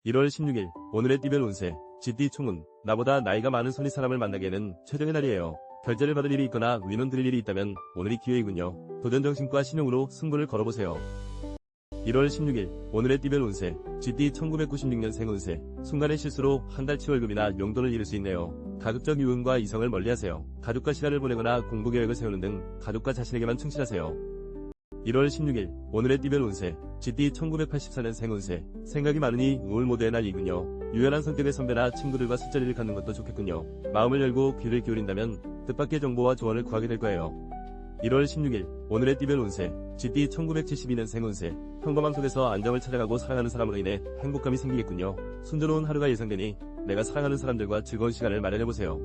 1월 16일 오늘의 띠별 운세 GT 총운. 나보다 나이가 많은 손이 사람을 만나기에는 최적의 날이에요. 결제를 받을 일이 있거나 위문 드릴 일이 있다면 오늘이 기회이군요. 도전정신과 신용으로 승부를 걸어보세요. 1월 16일 오늘의 띠별 운세 GT 1996년생 운세. 순간의 실수로 한 달치 월급이나 용돈을 잃을 수 있네요. 가급적 유흥과 이성을 멀리하세요. 가족과 시간을 보내거나 공부 계획을 세우는 등 가족과 자신에게만 충실하세요. 1월 16일 오늘의 띠별 운세 GT 1984년생 운세. 생각이 많으니 우울 모드의 날이군요. 유연한 성격의 선배나 친구들과 술자리를 갖는 것도 좋겠군요. 마음을 열고 귀를 기울인다면 뜻밖의 정보와 조언을 구하게 될 거예요. 1월 16일 오늘의 띠별 운세 GT 1972년생 운세. 평범함 속에서 안정을 찾아가고 사랑하는 사람으로 인해 행복감이 생기겠군요. 순조로운 하루가 예상되니 내가 사랑하는 사람들과 즐거운 시간을 마련해보세요.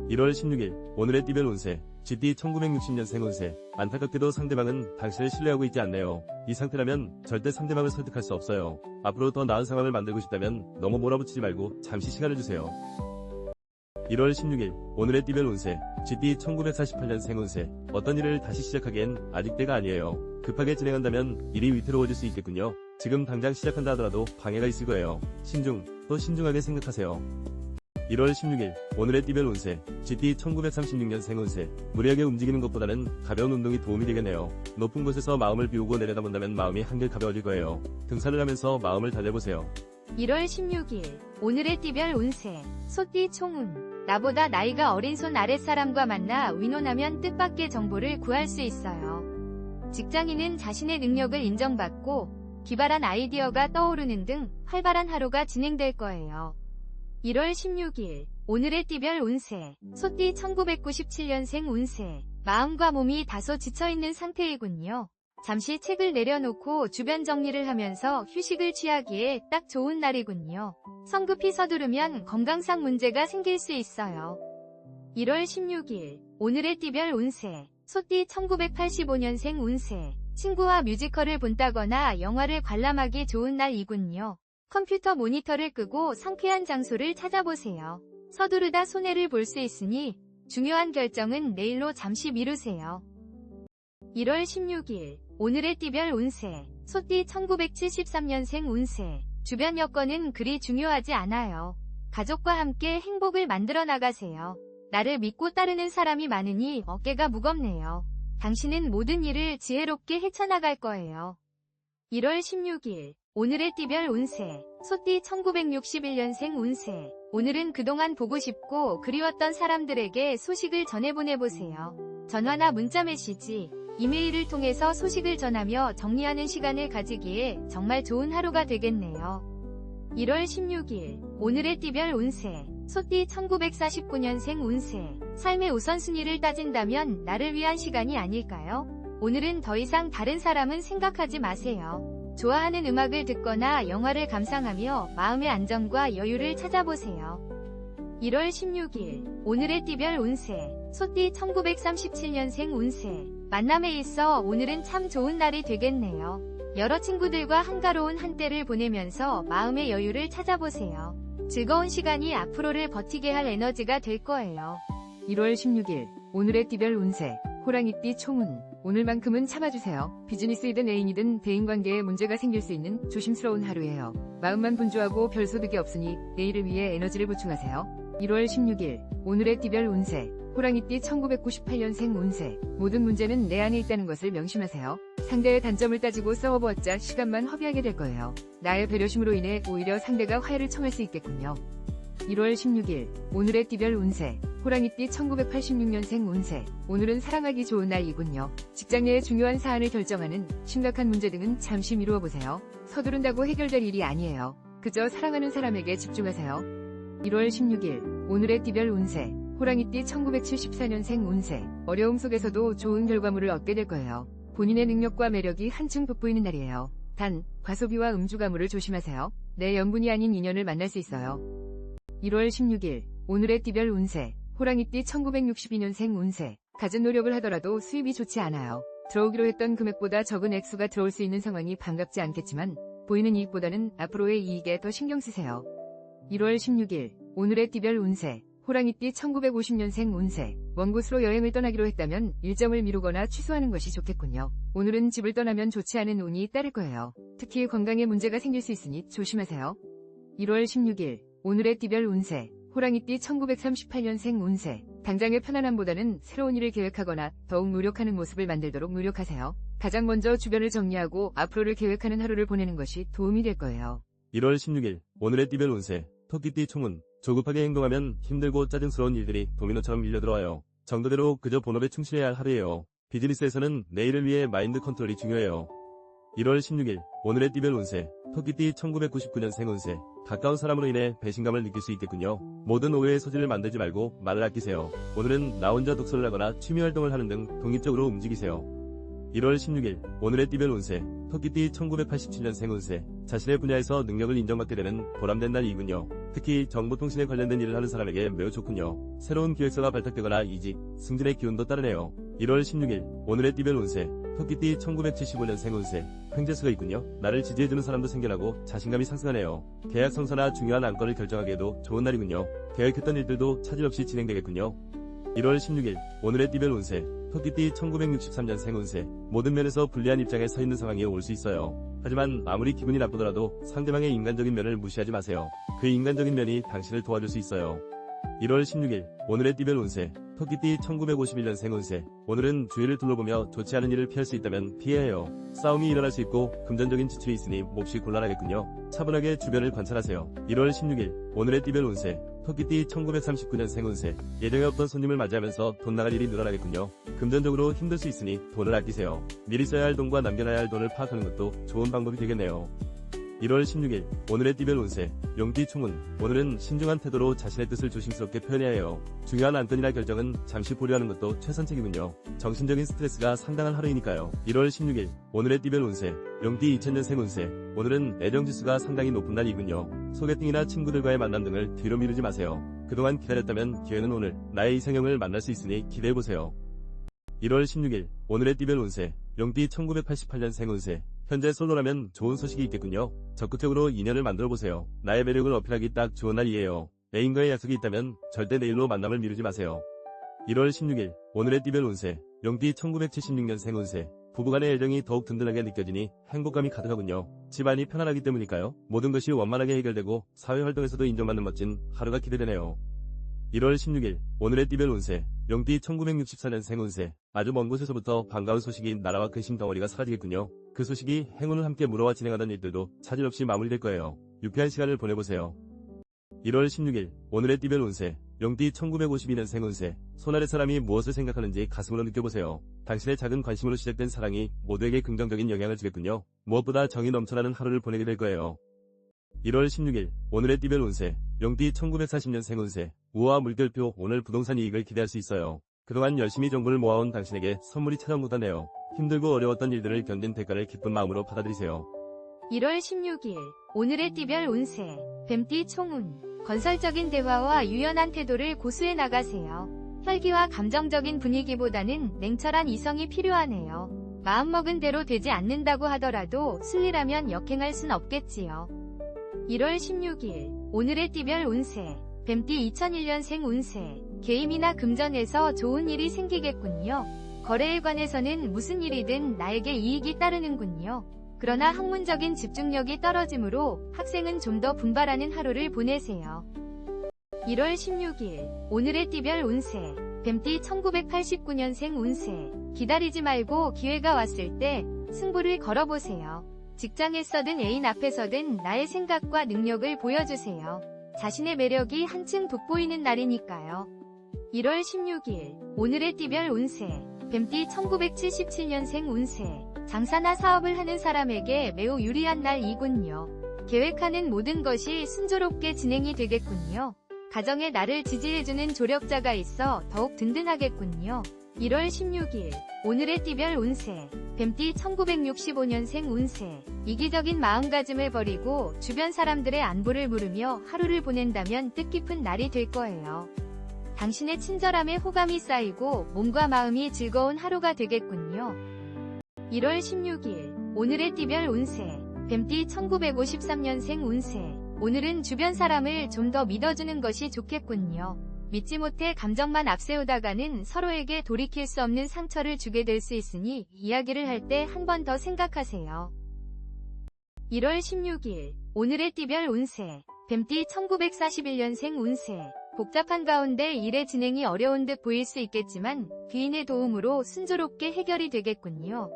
1월 16일 오늘의 띠별 운세 GT 1960년생 운세. 안타깝게도 상대방은 당신을 신뢰하고 있지 않네요. 이 상태라면 절대 상대방을 설득할 수 없어요. 앞으로 더 나은 상황을 만들고 싶다면 너무 몰아붙이지 말고 잠시 시간을 주세요. 1월 16일 오늘의 띠별 운세 GT 1948년생 운세. 어떤 일을 다시 시작하기엔 아직 때가 아니에요. 급하게 진행한다면 일이 위태로워질 수 있겠군요. 지금 당장 시작한다 하더라도 방해가 있을 거예요. 또 신중하게 생각하세요. 1월 16일 오늘의 띠별 운세 GT 1936년생 운세. 무리하게 움직이는 것보다는 가벼운 운동이 도움이 되겠네요. 높은 곳에서 마음을 비우고 내려다본다면 마음이 한결 가벼워질 거예요. 등산을 하면서 마음을 달래보세요. 1월 16일 오늘의 띠별 운세 소띠 총운. 나보다 나이가 어린 손 아랫사람과 만나 의논하면 뜻밖의 정보를 구할 수 있어요. 직장인은 자신의 능력을 인정받고 기발한 아이디어가 떠오르는 등 활발한 하루가 진행될 거예요. 1월 16일 오늘의 띠별 운세 소띠 1997년생 운세. 마음과 몸이 다소 지쳐있는 상태이군요. 잠시 책을 내려놓고 주변 정리를 하면서 휴식을 취하기에 딱 좋은 날이군요. 성급히 서두르면 건강상 문제가 생길 수 있어요. 1월 16일 오늘의 띠별 운세 소띠 1985년생 운세. 친구와 뮤지컬을 본다거나 영화를 관람하기 좋은 날이군요. 컴퓨터 모니터를 끄고 상쾌한 장소를 찾아보세요. 서두르다 손해를 볼 수 있으니 중요한 결정은 내일로 잠시 미루세요. 1월 16일 오늘의 띠별 운세 소띠 1973년생 운세. 주변 여건은 그리 중요하지 않아요. 가족과 함께 행복을 만들어 나가세요. 나를 믿고 따르는 사람이 많으니 어깨가 무겁네요. 당신은 모든 일을 지혜롭게 헤쳐나갈 거예요. 1월 16일 오늘의 띠별 운세 소띠 1961년생 운세. 오늘은 그동안 보고 싶고 그리웠던 사람들에게 소식을 전해보내보세요. 전화나 문자 메시지, 이메일을 통해서 소식을 전하며 정리하는 시간을 가지기에 정말 좋은 하루가 되겠네요. 1월 16일 오늘의 띠별 운세 소띠 1949년생 운세. 삶의 우선순위를 따진다면 나를 위한 시간이 아닐까요? 오늘은 더 이상 다른 사람은 생각하지 마세요. 좋아하는 음악을 듣거나 영화를 감상하며 마음의 안정과 여유를 찾아보세요. 1월 16일 오늘의 띠별 운세 소띠 1937년생 운세. 만남에 있어 오늘은 참 좋은 날이 되겠네요. 여러 친구들과 한가로운 한때를 보내면서 마음의 여유를 찾아보세요. 즐거운 시간이 앞으로를 버티게 할 에너지가 될 거예요. 1월 16일 오늘의 띠별 운세 호랑이띠 총운. 오늘만큼은 참아주세요. 비즈니스이든 애인이든 대인관계에 문제가 생길 수 있는 조심스러운 하루예요. 마음만 분주하고 별 소득이 없으니 내일을 위해 에너지를 보충하세요. 1월 16일 오늘의 띠별 운세 호랑이띠 1998년생 운세. 모든 문제는 내 안에 있다는 것을 명심하세요. 상대의 단점을 따지고 싸워보았자 시간만 허비하게 될 거예요. 나의 배려심으로 인해 오히려 상대가 화해를 청할 수 있겠군요. 1월 16일 오늘의 띠별 운세 호랑이띠 1986년생 운세. 오늘은 사랑하기 좋은 날이군요. 직장 내의 중요한 사안을 결정하는 심각한 문제 등은 잠시 미루어보세요. 서두른다고 해결될 일이 아니에요. 그저 사랑하는 사람에게 집중하세요. 1월 16일 오늘의 띠별 운세 호랑이띠 1974년생 운세. 어려움 속에서도 좋은 결과물을 얻게 될 거예요. 본인의 능력과 매력이 한층 돋보이는 날이에요. 단, 과소비와 음주 가물을 조심하세요. 내 연분이 아닌 인연을 만날 수 있어요. 1월 16일 오늘의 띠별 운세 호랑이띠 1962년생 운세. 갖은 노력을 하더라도 수입이 좋지 않아요. 들어오기로 했던 금액보다 적은 액수가 들어올 수 있는 상황이 반갑지 않겠지만 보이는 이익보다는 앞으로의 이익에 더 신경 쓰세요. 1월 16일 오늘의 띠별 운세 호랑이띠 1950년생 운세. 먼 곳으로 여행을 떠나기로 했다면 일정을 미루거나 취소하는 것이 좋겠군요. 오늘은 집을 떠나면 좋지 않은 운이 따를 거예요. 특히 건강에 문제가 생길 수 있으니 조심하세요. 1월 16일 오늘의 띠별 운세 호랑이띠 1938년생 운세 당장의 편안함보다는 새로운 일을 계획하거나 더욱 노력하는 모습을 만들도록 노력하세요. 가장 먼저 주변을 정리하고 앞으로를 계획하는 하루를 보내는 것이 도움이 될 거예요. 1월 16일 오늘의 띠별 운세 토끼띠 총운 조급하게 행동하면 힘들고 짜증스러운 일들이 도미노처럼 밀려들어와요. 정도대로 그저 본업에 충실해야 할 하루예요. 비즈니스에서는 내일을 위해 마인드 컨트롤이 중요해요. 1월 16일 오늘의 띠별 운세 토끼띠 1999년생 운세 가까운 사람으로 인해 배신감을 느낄 수 있겠군요. 모든 오해의 소지를 만들지 말고 말을 아끼세요. 오늘은 나 혼자 독서를 하거나 취미활동을 하는 등 독립적으로 움직이세요. 1월 16일 오늘의 띠별 운세 토끼띠 1987년생 운세 자신의 분야에서 능력을 인정받게 되는 보람된 날이군요. 특히 정보통신에 관련된 일을 하는 사람에게 매우 좋군요. 새로운 기획서가 발탁되거나 이직, 승진의 기운도 따르네요. 1월 16일 오늘의 띠별 운세 토끼띠 1975년생 운세 횡재수가 있군요. 나를 지지해주는 사람도 생겨나고 자신감이 상승하네요. 계약 성사나 중요한 안건을 결정하기에도 좋은 날이군요. 계획했던 일들도 차질 없이 진행되겠군요. 1월 16일 오늘의 띠별 운세 토끼띠 1963년생 운세 모든 면에서 불리한 입장에 서 있는 상황이 올 수 있어요. 하지만 아무리 기분이 나쁘더라도 상대방의 인간적인 면을 무시하지 마세요. 그 인간적인 면이 당신을 도와줄 수 있어요. 1월 16일 오늘의 띠별 운세 토끼띠 1951년생 운세 오늘은 주위를 둘러보며 좋지 않은 일을 피할 수 있다면 피해야 해요. 싸움이 일어날 수 있고 금전적인 지출이 있으니 몹시 곤란하겠군요. 차분하게 주변을 관찰하세요. 1월 16일 오늘의 띠별 운세 토끼띠 1939년생 운세 예정에 없던 손님을 맞이하면서 돈 나갈 일이 늘어나겠군요. 금전적으로 힘들 수 있으니 돈을 아끼세요. 미리 써야 할 돈과 남겨놔야 할 돈을 파악하는 것도 좋은 방법이 되겠네요. 1월 16일 오늘의 띠별 운세 용띠 총운 오늘은 신중한 태도로 자신의 뜻을 조심스럽게 표현해야 해요. 중요한 안건이나 결정은 잠시 보류하는 것도 최선책이군요. 정신적인 스트레스가 상당한 하루이니까요. 1월 16일 오늘의 띠별 운세 용띠 2000년생 운세 오늘은 애정지수가 상당히 높은 날이군요. 소개팅이나 친구들과의 만남 등을 뒤로 미루지 마세요. 그동안 기다렸다면 기회는 오늘 나의 이상형을 만날 수 있으니 기대해보세요. 1월 16일 오늘의 띠별 운세 용띠 1988년생 운세 현재 솔로라면 좋은 소식이 있겠군요. 적극적으로 인연을 만들어보세요. 나의 매력을 어필하기 딱 좋은 날이에요. 애인과의 약속이 있다면 절대 내일로 만남을 미루지 마세요. 1월 16일 오늘의 띠별 운세 용띠 1976년생 운세 부부간의 애정이 더욱 든든하게 느껴지니 행복감이 가득하군요. 집안이 편안하기 때문일까요? 모든 것이 원만하게 해결되고 사회활동에서도 인정받는 멋진 하루가 기대되네요. 1월 16일 오늘의 띠별 운세 용띠 1964년생 운세 아주 먼 곳에서부터 반가운 소식이 나라와 근심 덩어리가 사라지겠군요. 그 소식이 행운을 함께 물어와 진행하던 일들도 차질 없이 마무리될 거예요. 유쾌한 시간을 보내보세요. 1월 16일 오늘의 띠별 운세 용띠 1952년생 운세 손아래 사람이 무엇을 생각하는지 가슴으로 느껴보세요. 당신의 작은 관심으로 시작된 사랑이 모두에게 긍정적인 영향을 주겠군요. 무엇보다 정이 넘쳐나는 하루를 보내게 될 거예요. 1월 16일 오늘의 띠별 운세 용띠 1940년생 운세 우와 물결표 오늘 부동산 이익을 기대할 수 있어요. 그동안 열심히 정보를 모아온 당신에게 선물이 찾아온다네요. 힘들고 어려웠던 일들을 견딘 대가를 기쁜 마음으로 받아들이세요. 1월 16일 오늘의 띠별 운세 뱀띠 총운 건설적인 대화와 유연한 태도를 고수해 나가세요. 혈기와 감정적인 분위기보다는 냉철한 이성이 필요하네요. 마음먹은 대로 되지 않는다고 하더라도 순리라면 역행할 순 없겠지요. 1월 16일 오늘의 띠별 운세 뱀띠 2001년생 운세 개임이나 금전에서 좋은 일이 생기겠군요. 거래에 관해서는 무슨 일이든 나에게 이익이 따르는군요. 그러나 학문적인 집중력이 떨어지므로 학생은 좀 더 분발하는 하루를 보내세요. 1월 16일 오늘의 띠별 운세 뱀띠 1989년생 운세 기다리지 말고 기회가 왔을 때 승부를 걸어보세요. 직장에서든 애인 앞에서든 나의 생각과 능력을 보여주세요. 자신의 매력이 한층 돋보이는 날이니까요. 1월 16일 오늘의 띠별 운세 뱀띠 1977년생 운세 장사나 사업을 하는 사람에게 매우 유리한 날이군요. 계획하는 모든 것이 순조롭게 진행이 되겠군요. 가정에 나를 지지해주는 조력자가 있어 더욱 든든하겠군요. 1월 16일 오늘의 띠별 운세 뱀띠 1965년생 운세 이기적인 마음가짐을 버리고 주변 사람들의 안부를 물으며 하루를 보낸다면 뜻깊은 날이 될 거예요. 당신의 친절함에 호감이 쌓이고 몸과 마음이 즐거운 하루가 되겠군요. 1월 16일 오늘의 띠별 운세 뱀띠 1953년생 운세 오늘은 주변 사람을 좀 더 믿어주는 것이 좋겠군요. 믿지 못해 감정만 앞세우다가는 서로에게 돌이킬 수 없는 상처를 주게 될 수 있으니 이야기를 할 때 한 번 더 생각하세요. 1월 16일 오늘의 띠별 운세 뱀띠 1941년생 운세. 복잡한 가운데 일의 진행이 어려운 듯 보일 수 있겠지만 귀인의 도움으로 순조롭게 해결이 되겠군요.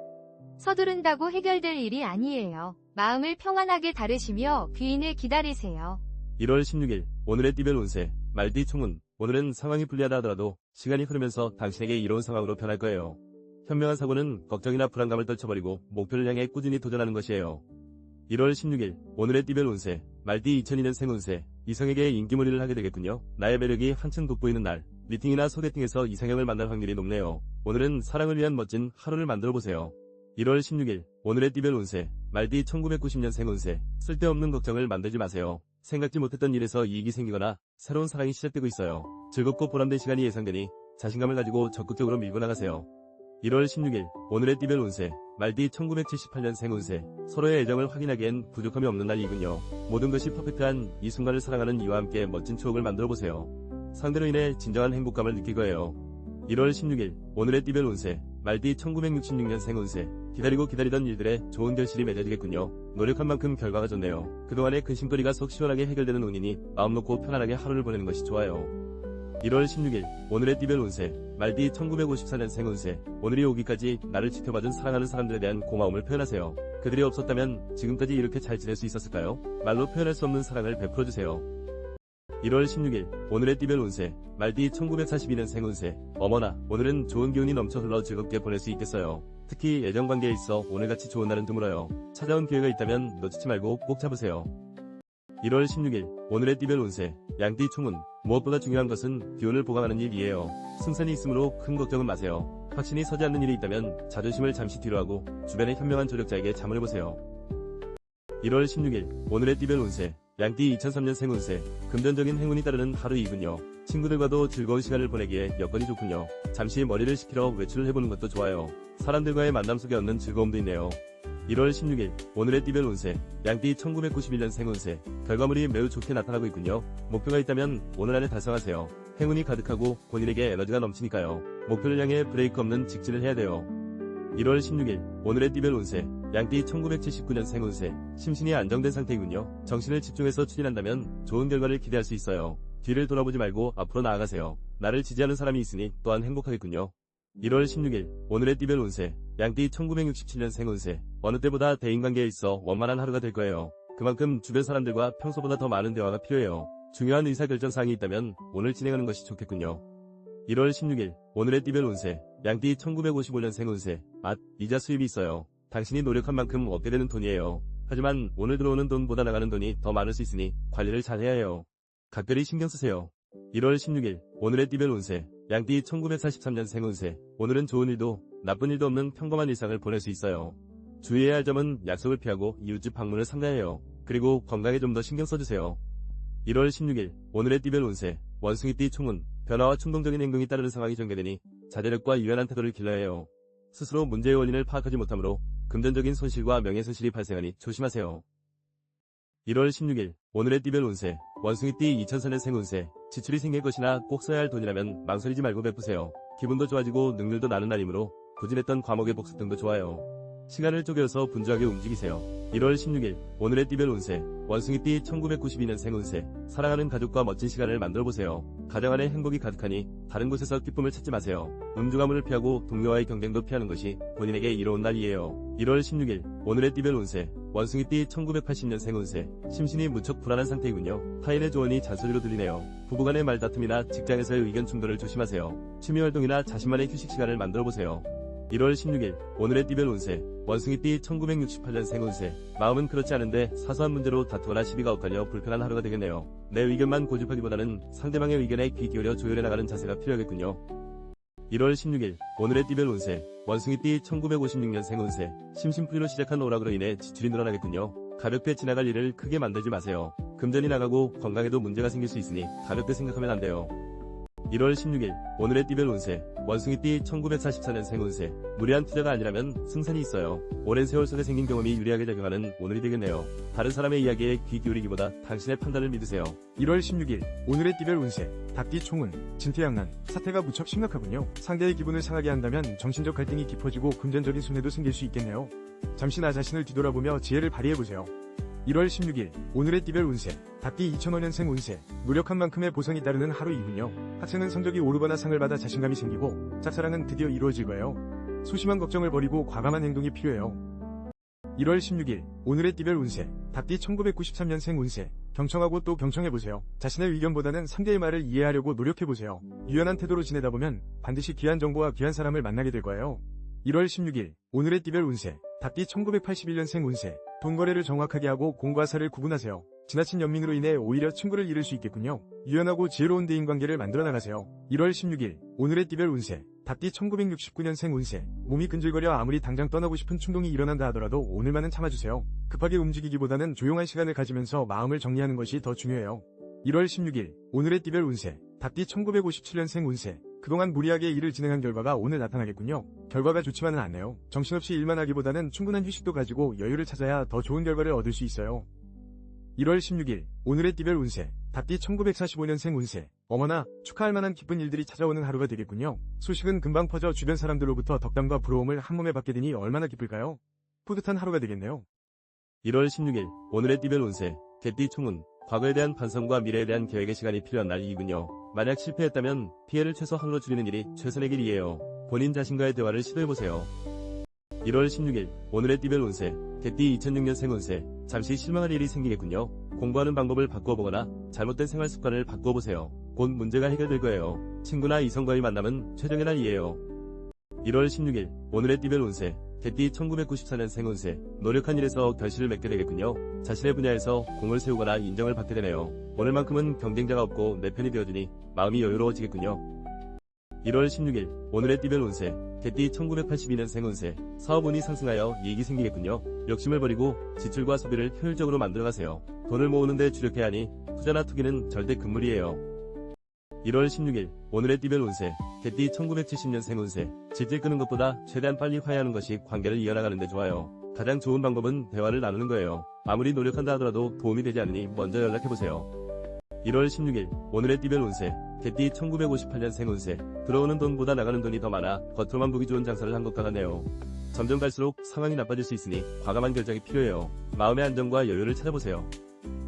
서두른다고 해결될 일이 아니에요. 마음을 평안하게 다루시며 귀인을 기다리세요. 1월 16일 오늘의 띠별 운세 말띠 총운. 오늘은 상황이 불리하다 하더라도 시간이 흐르면서 당신에게 이로운 상황으로 변할 거예요. 현명한 사고는 걱정이나 불안감을 떨쳐버리고 목표를 향해 꾸준히 도전하는 것이에요. 1월 16일 오늘의 띠별 운세 말띠 2002년생 운세. 이성에게 인기몰이를 하게 되겠군요. 나의 매력이 한층 돋보이는 날. 미팅이나 소개팅에서 이상형을 만날 확률이 높네요. 오늘은 사랑을 위한 멋진 하루를 만들어보세요. 1월 16일 오늘의 띠별 운세 말띠 1990년생 운세. 쓸데없는 걱정을 만들지 마세요. 생각지 못했던 일에서 이익이 생기거나 새로운 사랑이 시작되고 있어요. 즐겁고 보람된 시간이 예상되니 자신감을 가지고 적극적으로 밀고 나가세요. 1월 16일 오늘의 띠별 운세 말띠 1978년생 운세. 서로의 애정을 확인하기엔 부족함이 없는 날이군요. 모든 것이 퍼펙트한 이 순간을 사랑하는 이와 함께 멋진 추억을 만들어보세요. 상대로 인해 진정한 행복감을 느낄 거예요. 1월 16일 오늘의 띠별 운세 말띠 1966년생 운세. 기다리고 기다리던 일들에 좋은 결실이 맺어지겠군요. 노력한 만큼 결과가 좋네요. 그동안의 근심거리가 속 시원하게 해결되는 운이니 마음 놓고 편안하게 하루를 보내는 것이 좋아요. 1월 16일 오늘의 띠별 운세 말띠 1954년생 운세. 오늘이 오기까지 나를 지켜봐준 사랑하는 사람들에 대한 고마움을 표현하세요. 그들이 없었다면 지금까지 이렇게 잘 지낼 수 있었을까요? 말로 표현할 수 없는 사랑을 베풀어주세요. 1월 16일 오늘의 띠별 운세 말띠 1942년생 운세. 어머나 오늘은 좋은 기운이 넘쳐 흘러 즐겁게 보낼 수 있겠어요. 특히 애정관계에 있어 오늘같이 좋은 날은 드물어요. 찾아온 기회가 있다면 놓치지 말고 꼭 잡으세요. 1월 16일 오늘의 띠별 운세 양띠 총운. 무엇보다 중요한 것은 기운을 보강하는 일이에요. 승산이 있으므로 큰 걱정은 마세요. 확신이 서지 않는 일이 있다면 자존심을 잠시 뒤로 하고 주변의 현명한 조력자에게 자문해보세요. 1월 16일 오늘의 띠별 운세 양띠 2003년생 운세. 금전적인 행운이 따르는 하루이군요. 친구들과도 즐거운 시간을 보내기에 여건이 좋군요. 잠시 머리를 식히러 외출을 해보는 것도 좋아요. 사람들과의 만남 속에 얻는 즐거움도 있네요. 1월 16일 오늘의 띠별 운세 양띠 1991년생 운세. 결과물이 매우 좋게 나타나고 있군요. 목표가 있다면 오늘 안에 달성하세요. 행운이 가득하고 본인에게 에너지가 넘치니까요. 목표를 향해 브레이크 없는 직진을 해야 돼요. 1월 16일 오늘의 띠별 운세 양띠 1979년생 운세. 심신이 안정된 상태이군요. 정신을 집중해서 추진한다면 좋은 결과를 기대할 수 있어요. 뒤를 돌아보지 말고 앞으로 나아가세요. 나를 지지하는 사람이 있으니 또한 행복하겠군요. 1월 16일 오늘의 띠별 운세 양띠 1967년생 운세. 어느 때보다 대인관계에 있어 원만한 하루가 될 거예요. 그만큼 주변 사람들과 평소보다 더 많은 대화가 필요해요. 중요한 의사결정사항이 있다면 오늘 진행하는 것이 좋겠군요. 1월 16일 오늘의 띠별 운세 양띠 1955년생 운세. 이자 수입이 있어요. 당신이 노력한 만큼 얻게 되는 돈이에요. 하지만 오늘 들어오는 돈보다 나가는 돈이 더 많을 수 있으니 관리를 잘 해야 해요. 각별히 신경 쓰세요. 1월 16일 오늘의 띠별 운세 양띠 1943년생 운세. 오늘은 좋은 일도 나쁜 일도 없는 평범한 일상을 보낼 수 있어요. 주의해야 할 점은 약속을 피하고 이웃집 방문을 삼가해요. 그리고 건강에 좀 더 신경 써주세요. 1월 16일 오늘의 띠별 운세 원숭이띠 총운. 변화와 충동적인 행동이 따르는 상황이 전개되니 자제력과 유연한 태도를 길러야 해요. 스스로 문제의 원인을 파악하지 못하므로 금전적인 손실과 명예손실이 발생하니 조심하세요. 1월 16일 오늘의 띠별 운세 원숭이띠 2004년생 운세. 지출이 생길 것이나 꼭 써야 할 돈이라면 망설이지 말고 베푸세요. 기분도 좋아지고 능률도 나는 날이므로 부진했던 과목의 복습 등도 좋아요. 시간을 쪼개어서 분주하게 움직이세요. 1월 16일 오늘의 띠별 운세 원숭이띠 1992년생 운세. 사랑하는 가족과 멋진 시간을 만들어보세요. 가정 안에 행복이 가득하니 다른 곳에서 기쁨을 찾지 마세요. 음주가물을 피하고 동료와의 경쟁도 피하는 것이 본인에게 이로운 날이에요. 1월 16일 오늘의 띠별 운세 원숭이띠 1980년생 운세. 심신이 무척 불안한 상태이군요. 타인의 조언이 잔소리로 들리네요. 부부간의 말다툼이나 직장에서의 의견 충돌을 조심하세요. 취미활동이나 자신만의 휴식 시간을 만들어보세요. 1월 16일 오늘의 띠별 운세 원숭이띠 1968년생 운세. 마음은 그렇지 않은데 사소한 문제로 다투거나 시비가 엇갈려 불편한 하루가 되겠네요. 내 의견만 고집하기보다는 상대방의 의견에 귀 기울여 조율해 나가는 자세가 필요하겠군요. 1월 16일 오늘의 띠별 운세 원숭이띠 1956년생 운세. 심심풀이로 시작한 오락으로 인해 지출이 늘어나겠군요. 가볍게 지나갈 일을 크게 만들지 마세요. 금전이 나가고 건강에도 문제가 생길 수 있으니 가볍게 생각하면 안 돼요. 1월 16일 오늘의 띠별 운세 원숭이띠 1944년생 운세. 무리한 투자가 아니라면 승산이 있어요. 오랜 세월 속에 생긴 경험이 유리하게 작용하는 오늘이 되겠네요. 다른 사람의 이야기에 귀 기울이기보다 당신의 판단을 믿으세요. 1월 16일 오늘의 띠별 운세 닭띠 총운. 진퇴양난. 사태가 무척 심각하군요. 상대의 기분을 상하게 한다면 정신적 갈등이 깊어지고 금전적인 손해도 생길 수 있겠네요. 잠시 나 자신을 뒤돌아보며 지혜를 발휘해보세요. 1월 16일 오늘의 띠별 운세 닭띠 2005년생 운세 노력한 만큼의 보상이 따르는 하루이군요. 학생은 성적이 오르거나 상을 받아 자신감이 생기고 짝사랑은 드디어 이루어질 거예요. 소심한 걱정을 버리고 과감한 행동이 필요해요. 1월 16일 오늘의 띠별 운세 닭띠 1993년생 운세 경청하고 또 경청해보세요. 자신의 의견보다는 상대의 말을 이해하려고 노력해보세요. 유연한 태도로 지내다 보면 반드시 귀한 정보와 귀한 사람을 만나게 될 거예요. 1월 16일 오늘의 띠별 운세 닭띠 1981년생 운세 돈 거래를 정확하게 하고 공과 사를 구분하세요. 지나친 연민으로 인해 오히려 친구를 잃을 수 있겠군요. 유연하고 지혜로운 대인관계를 만들어 나가세요. 1월 16일 오늘의 띠별 운세 닭띠 1969년생 운세 몸이 근질거려 아무리 당장 떠나고 싶은 충동이 일어난다 하더라도 오늘만은 참아주세요. 급하게 움직이기보다는 조용한 시간을 가지면서 마음을 정리하는 것이 더 중요해요. 1월 16일 오늘의 띠별 운세 닭띠 1957년생 운세 그동안 무리하게 일을 진행한 결과가 오늘 나타나겠군요. 결과가 좋지만은 않네요. 정신없이 일만 하기보다는 충분한 휴식도 가지고 여유를 찾아야 더 좋은 결과를 얻을 수 있어요. 1월 16일 오늘의 띠별 운세 닭띠 1945년생 운세 어머나 축하할 만한 기쁜 일들이 찾아오는 하루가 되겠군요. 소식은 금방 퍼져 주변 사람들로부터 덕담과 부러움을 한몸에 받게 되니 얼마나 기쁠까요? 뿌듯한 하루가 되겠네요. 1월 16일 오늘의 띠별 운세 개띠 총운 과거에 대한 반성과 미래에 대한 계획의 시간이 필요한 날이군요. 만약 실패했다면 피해를 최소한으로 줄이는 일이 최선의 길이에요. 본인 자신과의 대화를 시도해보세요. 1월 16일 오늘의 띠별 운세 개띠 2006년생 운세 잠시 실망할 일이 생기겠군요. 공부하는 방법을 바꿔보거나 잘못된 생활 습관을 바꿔보세요. 곧 문제가 해결될 거예요. 친구나 이성과의 만남은 최적의 날이에요. 1월 16일 오늘의 띠별 운세 개띠 1994년생 운세 노력한 일에서 결실을 맺게 되겠군요. 자신의 분야에서 공을 세우거나 인정을 받게 되네요. 오늘만큼은 경쟁자가 없고 내 편이 되어주니 마음이 여유로워지겠군요. 1월 16일 오늘의 띠별 운세 개띠 1982년생 운세 사업운이 상승하여 이익이 생기겠군요. 욕심을 버리고 지출과 소비를 효율적으로 만들어가세요. 돈을 모으는 데 주력해야 하니 투자나 투기는 절대 금물이에요. 1월 16일 오늘의 띠별 운세 개띠 1970년생 운세 질질 끄는 것보다 최대한 빨리 화해하는 것이 관계를 이어나가는 데 좋아요. 가장 좋은 방법은 대화를 나누는 거예요. 아무리 노력한다 하더라도 도움이 되지 않으니 먼저 연락해보세요. 1월 16일 오늘의 띠별 운세 개띠 1958년생 운세 들어오는 돈보다 나가는 돈이 더 많아 겉으로만 보기 좋은 장사를 한 것과 같네요. 점점 갈수록 상황이 나빠질 수 있으니 과감한 결정이 필요해요. 마음의 안정과 여유를 찾아보세요.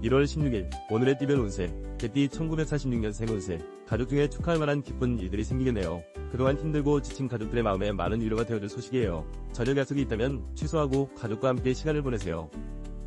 1월 16일 오늘의 띠별 운세 개띠 1946년생 운세 가족 중에 축하할 만한 기쁜 일들이 생기겠네요. 그동안 힘들고 지친 가족들의 마음에 많은 위로가 되어줄 소식이에요. 저녁 약속이 있다면 취소하고 가족과 함께 시간을 보내세요.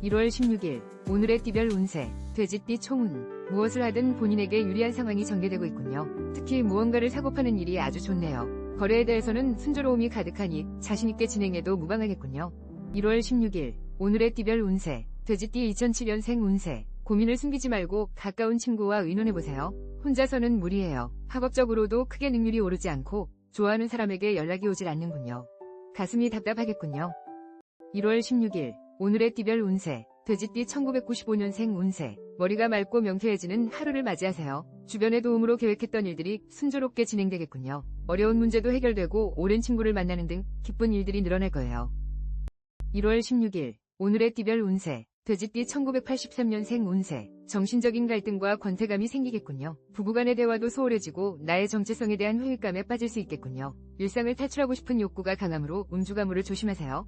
1월 16일 오늘의 띠별 운세 돼지띠 총운 무엇을 하든 본인에게 유리한 상황이 전개되고 있군요. 특히 무언가를 사고 파는 일이 아주 좋네요. 거래에 대해서는 순조로움이 가득하니 자신있게 진행해도 무방하겠군요. 1월 16일 오늘의 띠별 운세 돼지띠 2007년생 운세 고민을 숨기지 말고 가까운 친구와 의논해보세요. 혼자서는 무리예요. 학업적으로도 크게 능률이 오르지 않고 좋아하는 사람에게 연락이 오질 않는군요. 가슴이 답답하겠군요. 1월 16일 오늘의 띠별 운세 돼지띠 1995년생 운세 머리가 맑고 명쾌해지는 하루를 맞이하세요. 주변의 도움으로 계획했던 일들이 순조롭게 진행되겠군요. 어려운 문제도 해결되고 오랜 친구를 만나는 등 기쁜 일들이 늘어날 거예요. 1월 16일 오늘의 띠별 운세 돼지띠 1983년생 운세 정신적인 갈등과 권태감이 생기겠군요. 부부간의 대화도 소홀해지고 나의 정체성에 대한 회의감에 빠질 수 있겠군요. 일상을 탈출하고 싶은 욕구가 강하므로 음주가물을 조심하세요.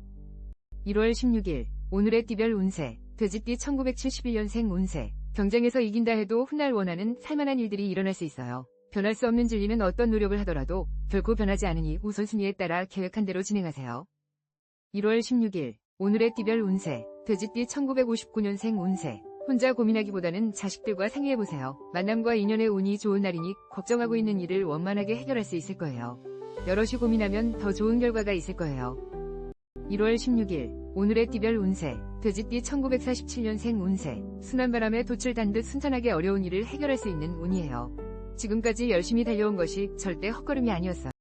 1월 16일 오늘의 띠별 운세 돼지띠 1971년생 운세 경쟁에서 이긴다 해도 훗날 원하는 살만한 일들이 일어날 수 있어요. 변할 수 없는 진리는 어떤 노력을 하더라도 결코 변하지 않으니 우선순위에 따라 계획한 대로 진행하세요. 1월 16일 오늘의 띠별 운세 돼지띠 1959년생 운세 혼자 고민하기보다는 자식들과 상의해보세요. 만남과 인연의 운이 좋은 날이니 걱정하고 있는 일을 원만하게 해결할 수 있을 거예요. 여럿이 고민하면 더 좋은 결과가 있을 거예요. 1월 16일 오늘의 띠별 운세 돼지띠 1947년생 운세 순한 바람에 돛을 단 듯 순탄하게 어려운 일을 해결할 수 있는 운이에요. 지금까지 열심히 달려온 것이 절대 헛걸음이 아니었어요.